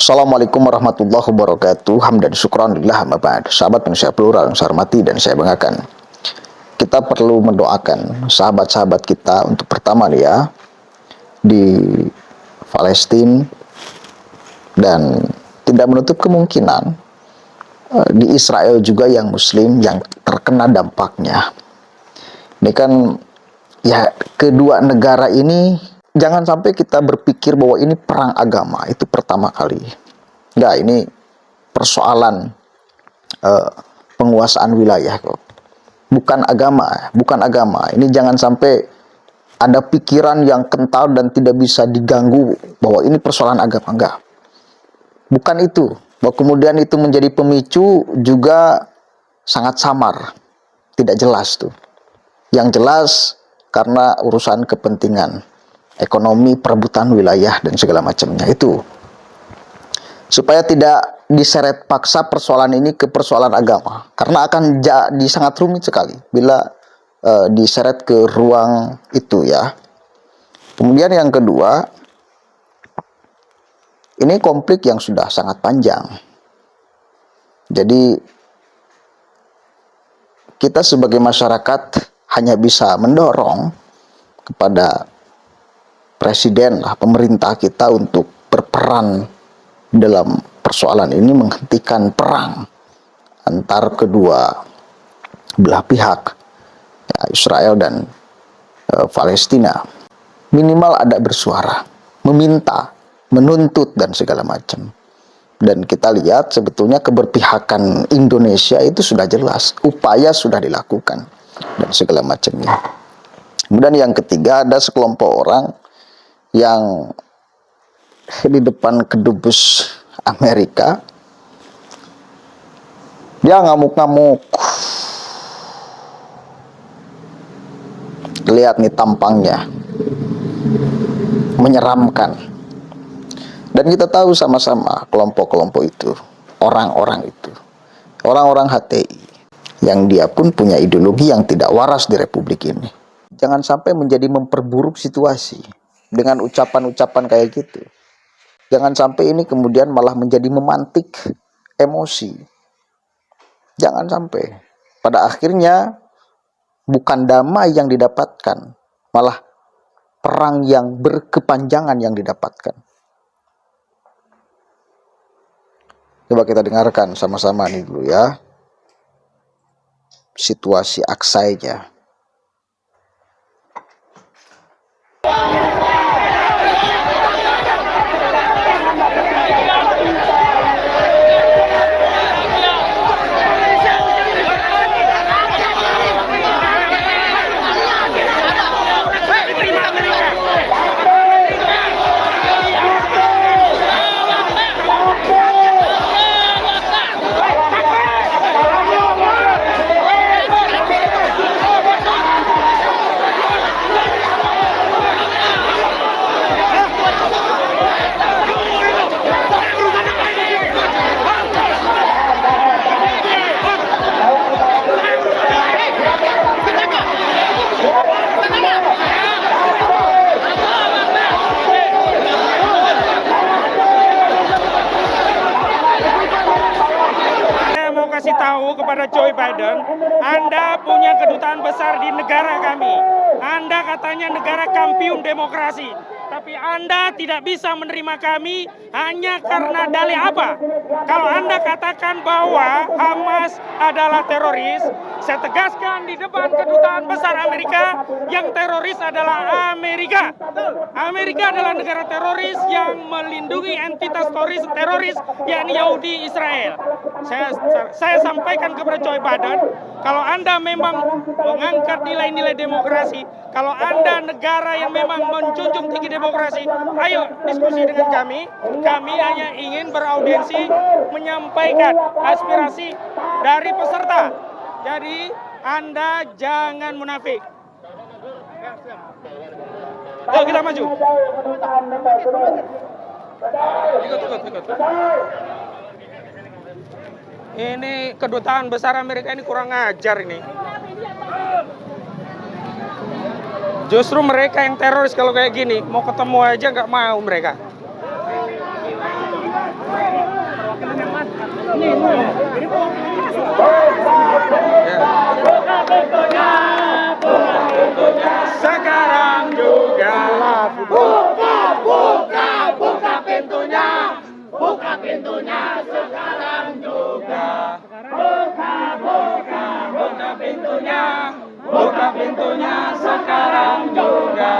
Assalamualaikum warahmatullahi wabarakatuh. Hamdan syukran lillah amma ba'd. Sahabat manusia plural yang saya hormati dan saya banggakan. Kita perlu mendoakan sahabat-sahabat kita untuk pertama ya di Palestina, dan tidak menutup kemungkinan di Israel juga yang muslim yang terkena dampaknya. Ini kan ya, kedua negara ini jangan sampai kita berpikir bahwa ini perang agama, itu pertama kali. Enggak, ini persoalan penguasaan wilayah kok. Bukan agama. Ini jangan sampai ada pikiran yang kental dan tidak bisa diganggu bahwa ini persoalan agama. Enggak. Bukan itu. Bahwa kemudian itu menjadi pemicu juga sangat samar. Tidak jelas tuh. Yang jelas karena urusan kepentingan ekonomi, perebutan wilayah dan segala macamnya itu. Supaya tidak diseret paksa persoalan ini ke persoalan agama, karena akan jadi sangat rumit sekali bila diseret ke ruang itu ya. Kemudian yang kedua, ini konflik yang sudah sangat panjang. Jadi kita sebagai masyarakat hanya bisa mendorong kepada presiden lah, pemerintah kita untuk berperan dalam persoalan ini, menghentikan perang antar kedua belah pihak ya, Israel dan Palestina. Minimal ada bersuara, meminta, menuntut dan segala macam. Dan kita lihat sebetulnya keberpihakan Indonesia itu sudah jelas, upaya sudah dilakukan dan segala macamnya. Kemudian yang ketiga, ada sekelompok orang yang di depan kedubes Amerika, dia ngamuk-ngamuk. Lihat nih tampangnya, menyeramkan. Dan kita tahu sama-sama kelompok-kelompok itu, orang-orang itu, orang-orang HTI, yang dia pun punya ideologi yang tidak waras di Republik ini. Jangan sampai menjadi memperburuk situasi dengan ucapan-ucapan kayak gitu. Jangan sampai ini kemudian malah menjadi memantik emosi. Jangan sampai pada akhirnya bukan damai yang didapatkan, malah perang yang berkepanjangan yang didapatkan. Coba kita dengarkan sama-sama nih dulu ya, situasi aksainya. Kasih tahu kepada Joe Biden, Anda punya kedutaan besar di negara kami. Anda katanya negara kampiun demokrasi, tapi Anda tidak bisa menerima kami hanya karena dalih apa? Kalau Anda katakan bahwa Hamas adalah teroris, saya tegaskan di depan kedutaan besar Amerika, yang teroris adalah Amerika. Amerika adalah negara teroris yang melindungi entitas teroris, yakni Yahudi Israel. Saya sampaikan kepada Joe Biden, kalau Anda memang mengangkat nilai-nilai demokrasi, kalau Anda negara yang memang menjunjung tinggi demokrasi, ayo diskusi dengan kami. Kami hanya ingin beraudiensi, menyampaikan aspirasi dari peserta. Jadi Anda jangan munafik. Ayo kita maju. Ikut. Ini kedutaan besar Amerika ini kurang ajar ini. Justru mereka yang teroris kalau kayak gini, mau ketemu aja nggak mau mereka. Sekarang juga. Buka pintunya. Buka pintunya sekarang juga. Buka pintunya. Buka pintunya sekarang juga.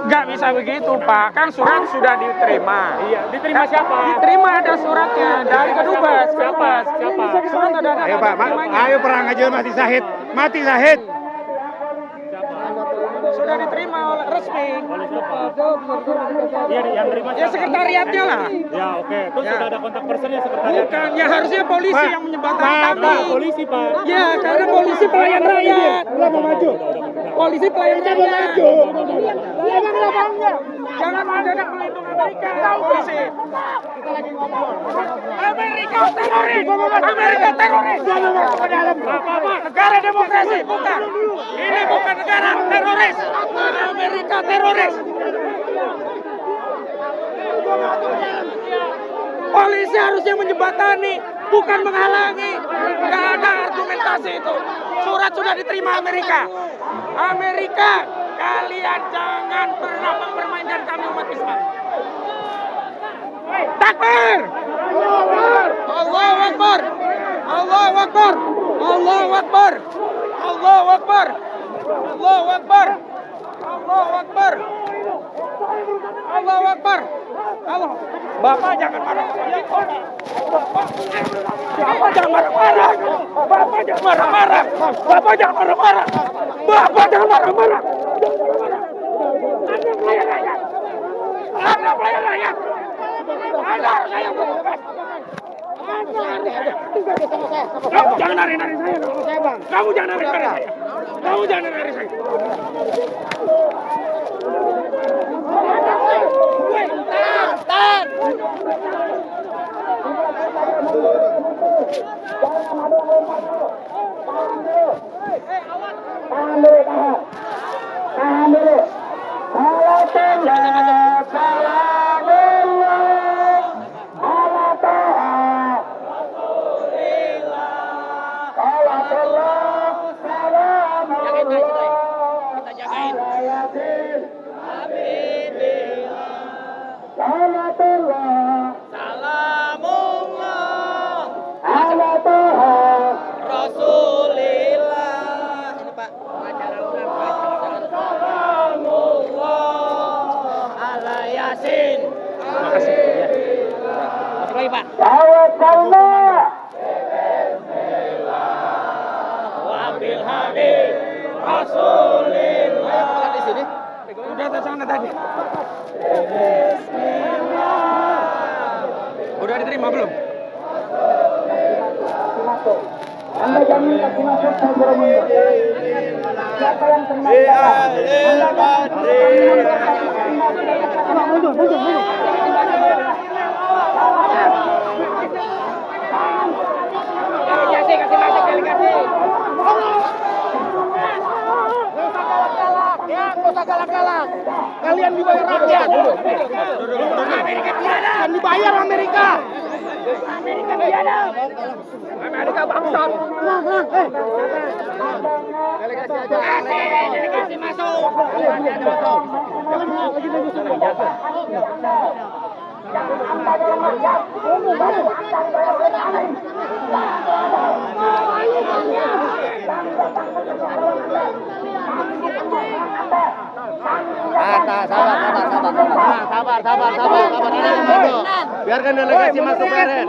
Nggak bisa begitu, Pak. Kan surat sudah diterima. Iya, diterima siapa? Diterima, ada suratnya dari kedubes. Siapa? Surat ada. Ayo Pak, ayo perang aja mati Zahid. Mati Zahid. Sudah diterima oleh resmi. Iya, yang terima Ya sekretariatnya lah. Ya, oke. Terus Ya. sudah ada kontak personnya sekretariat. Bukan, ya harusnya polisi yang menjembatani kami. Pak, polisi Pak. Ya, karena polisi pelayan rakyat. Udah maju. Polisi pelayan rakyat. Emang lapangnya. Jangan mendadak melindungi Amerika. Polisi. Amerika teroris. Amerika teroris. Bapak, negara demokrasi bukan. Ini bukan negara teroris. Amerika teroris. Polisi harusnya menjembatani, bukan menghalangi. Nggak ada argumentasi itu. Surat sudah diterima Amerika. Amerika, kalian jangan pernah mempermainkan kami umat Islam. Takbir! Allahu Akbar! Allahu Akbar! Allahu Akbar! Allahu Akbar! Allahu Akbar! Allahu Akbar! Allahu Akbar! Allah. Bapak jangan marah-marah. Bapak jangan marah-marah. Bapak jangan marah-marah. Bapak jangan marah-marah. Bapak jangan marah-marah. Anda pelayan rakyat. Anda pelayan rakyat. Anda saya bebas. Kamu jangan nari-nari saya. Kamu jangan nari-nari saya. Kamu jangan nari-nari saya. Tahan dulu, tahan. Tahan dulu. Allah Ta'ala, salamullah. Allah Ta'ala. Allah Ta'ala, salamullah. Ala Yasin. Allah Ta'ala. Allah Ta'ala. Tawakkalna. Wabil Habib Rasulillah. Di sini. Udah ke sana tadi. Udah diterima belum? Anda jamin kasih masuk saya suruh mundur. Siapa yang senang mundur. Delegasi kasih masuk delegasi. Ya, nggak usah galak-galak. Kalian dibayar rakyat. Amerika tiada. Kan dibayar Amerika. Amerika tiada. Amerika bangsat. Delegasi aja. Delegasi masuk. Jangan anda dalam rakyat. Ini baru Sabar. Biarkan delegasi masuk Beren.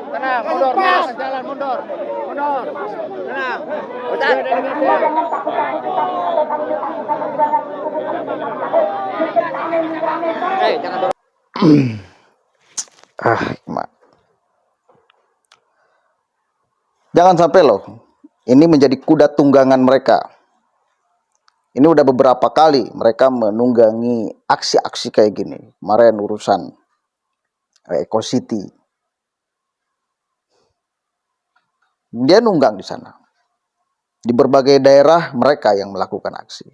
Tenang, mundur, jalan mundur. Tenang. Udah delegasi. Jangan dorong. Jangan sampai loh, ini menjadi kuda tunggangan mereka. Ini udah beberapa kali mereka menunggangi aksi-aksi kayak gini. Kemarin urusan Eko City. Dia nunggang di sana. Di berbagai daerah mereka yang melakukan aksi.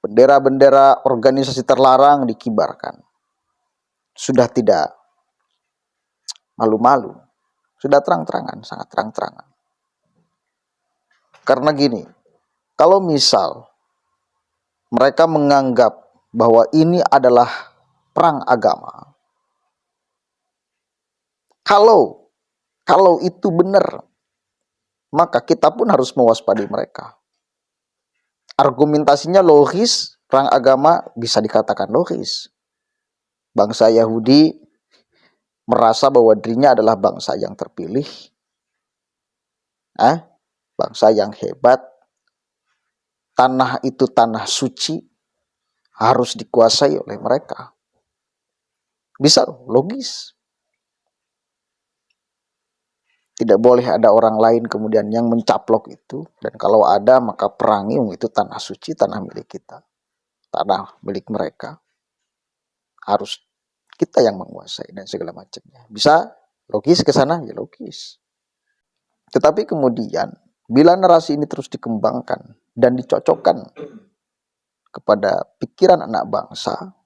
Bendera-bendera organisasi terlarang dikibarkan. Sudah tidak malu-malu. Sudah terang-terangan, sangat terang-terangan. Karena gini, kalau misal mereka menganggap bahwa ini adalah perang agama, kalau itu benar, maka kita pun harus mewaspadai mereka. Argumentasinya logis, perang agama bisa dikatakan logis. Bangsa Yahudi merasa bahwa dirinya adalah bangsa yang terpilih, bangsa yang hebat, tanah itu tanah suci, harus dikuasai oleh mereka. Bisa, logis. Tidak boleh ada orang lain kemudian yang mencaplok itu. Dan kalau ada maka perangi, itu tanah suci, tanah milik kita. Tanah milik mereka. Harus kita yang menguasai dan segala macamnya. Bisa logis ke sana? Ya logis. Tetapi kemudian bila narasi ini terus dikembangkan dan dicocokkan kepada pikiran anak bangsa,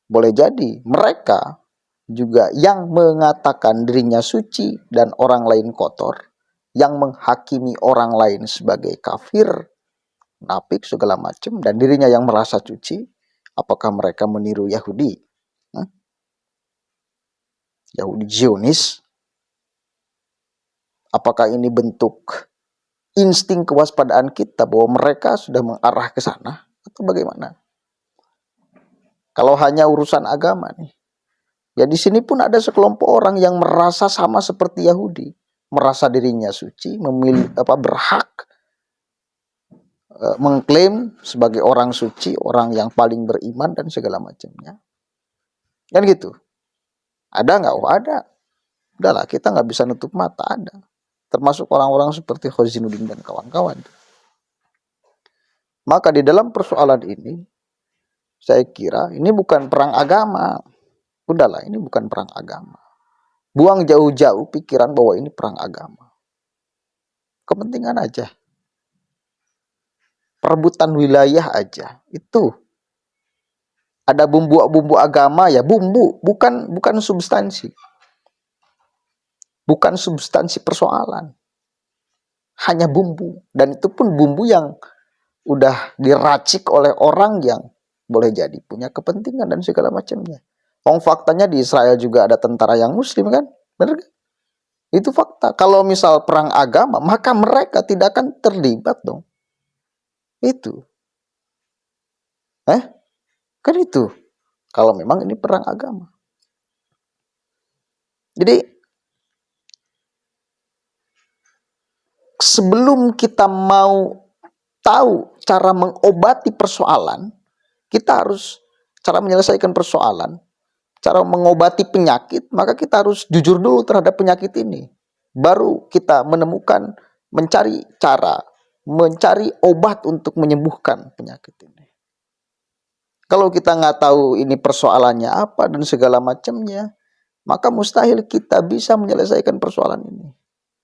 boleh jadi mereka juga yang mengatakan dirinya suci dan orang lain kotor, yang menghakimi orang lain sebagai kafir, munafik segala macam, dan dirinya yang merasa suci. Apakah mereka meniru Yahudi? Yahudi Zionis? Apakah ini bentuk insting kewaspadaan kita bahwa mereka sudah mengarah ke sana atau bagaimana? Kalau hanya urusan agama nih, ya di sini pun ada sekelompok orang yang merasa sama seperti Yahudi, merasa dirinya suci, berhak mengklaim sebagai orang suci, orang yang paling beriman dan segala macamnya. Kan gitu. Ada nggak? Oh ada. Udahlah, kita nggak bisa nutup mata, ada. Termasuk orang-orang seperti Khozinuddin dan kawan-kawan. Maka di dalam persoalan ini, saya kira ini bukan perang agama. Udahlah, ini bukan perang agama. Buang jauh-jauh pikiran bahwa ini perang agama. Kepentingan aja. Perebutan wilayah aja. Itu. Ada bumbu-bumbu agama ya, bumbu, bukan substansi. Bukan substansi persoalan. Hanya bumbu. Dan itu pun bumbu yang udah diracik oleh orang yang boleh jadi punya kepentingan dan segala macamnya. Faktanya di Israel juga ada tentara yang muslim kan? Benar kan? Itu fakta. Kalau misal perang agama, maka mereka tidak akan terlibat dong. Itu. Kan itu. Kalau memang ini perang agama. Jadi, sebelum kita mau tahu cara mengobati persoalan, kita harus cara menyelesaikan persoalan, cara mengobati penyakit, maka kita harus jujur dulu terhadap penyakit ini. Baru kita menemukan, mencari cara, mencari obat untuk menyembuhkan penyakit ini. Kalau kita nggak tahu ini persoalannya apa dan segala macamnya, maka mustahil kita bisa menyelesaikan persoalan ini.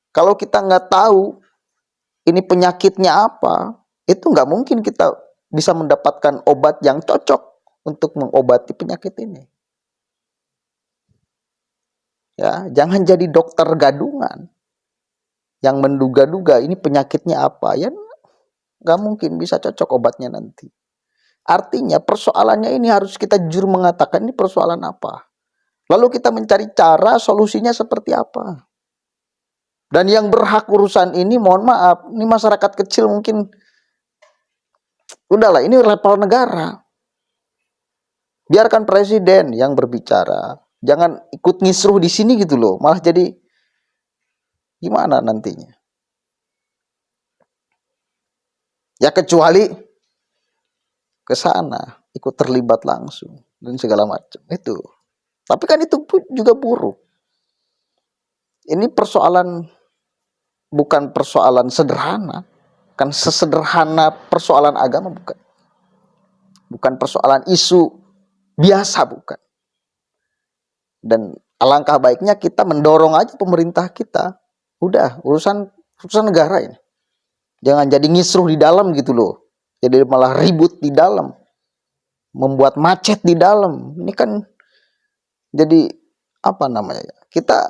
Kalau kita nggak tahu ini penyakitnya apa, itu nggak mungkin kita bisa mendapatkan obat yang cocok untuk mengobati penyakit ini. Ya, jangan jadi dokter gadungan yang menduga-duga ini penyakitnya apa, ya nggak mungkin bisa cocok obatnya nanti. Artinya persoalannya ini harus kita jujur mengatakan ini persoalan apa. Lalu kita mencari cara solusinya seperti apa. Dan yang berhak urusan ini, mohon maaf, ini masyarakat kecil mungkin, udahlah ini level negara. Biarkan presiden yang berbicara. Jangan ikut ngisruh di sini gitu loh. Malah jadi gimana nantinya. Ya kecuali ke sana, ikut terlibat langsung dan segala macam itu. Tapi kan itu pun juga buruk. Ini persoalan bukan persoalan sederhana, kan sesederhana persoalan agama bukan. Bukan persoalan isu biasa bukan. Dan alangkah baiknya kita mendorong aja pemerintah kita. Udah, urusan negara ini. Jangan jadi ngisruh di dalam gitu loh. Jadi malah ribut di dalam. Membuat macet di dalam. Ini kan jadi apa namanya? Kita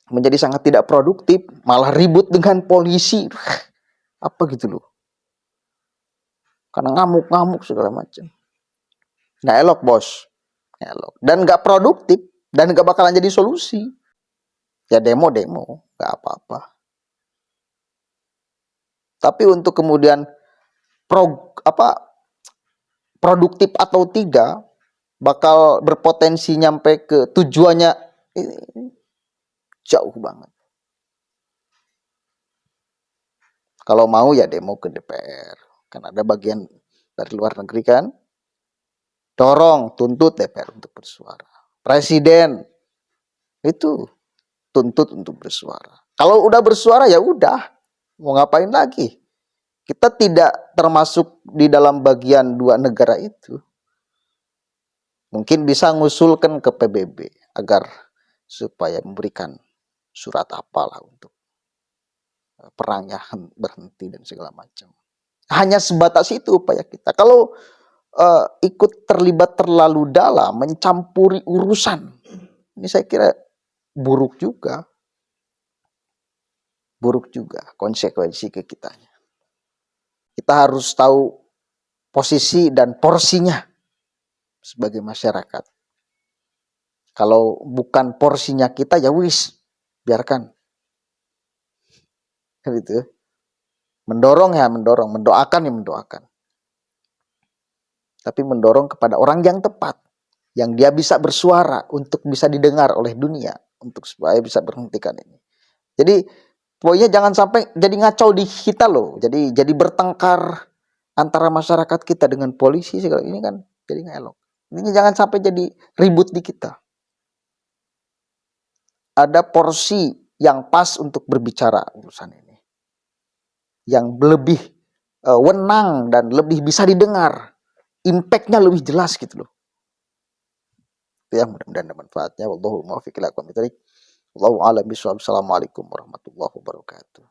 menjadi sangat tidak produktif, malah ribut dengan polisi. Apa gitu loh. Karena ngamuk-ngamuk segala macam. Nggak elok, bos. Nggak elok. Dan nggak produktif. Dan nggak bakalan jadi solusi. Ya demo-demo. Nggak apa-apa. Tapi untuk kemudian produktif atau tidak, bakal berpotensi nyampe ke tujuannya ini jauh banget. Kalau mau ya demo ke DPR. Kan ada bagian dari luar negeri kan. Dorong, tuntut DPR untuk bersuara. Presiden itu tuntut untuk bersuara. Kalau udah bersuara ya udah. Mau ngapain lagi? Kita tidak termasuk di dalam bagian dua negara itu. Mungkin bisa ngusulkan ke PBB agar supaya memberikan surat apalah untuk perangnya berhenti dan segala macam. Hanya sebatas itu upaya kita. Kalau ikut terlibat terlalu dalam, mencampuri urusan, ini saya kira buruk juga. Buruk juga konsekuensi ke kitanya. Kita harus tahu posisi dan porsinya sebagai masyarakat. Kalau bukan porsinya kita ya wis, biarkan. Gitu. Mendorong, mendoakan. Tapi mendorong kepada orang yang tepat, yang dia bisa bersuara untuk bisa didengar oleh dunia, untuk supaya bisa berhentikan ini. Jadi pokoknya jangan sampai jadi ngacau di kita loh. Jadi bertengkar antara masyarakat kita dengan polisi segala ini kan jadi nggak elok. Ini jangan sampai jadi ribut di kita. Ada porsi yang pas untuk berbicara urusan ini. Yang lebih wenang dan lebih bisa didengar. Impact-nya lebih jelas gitu loh. Ya, mudah-mudahan ada manfaatnya. Wallahu muwaffiq ila aqwamit thoriq. Wallahu a'lam bishawab. Assalamualaikum warahmatullahi wabarakatuh.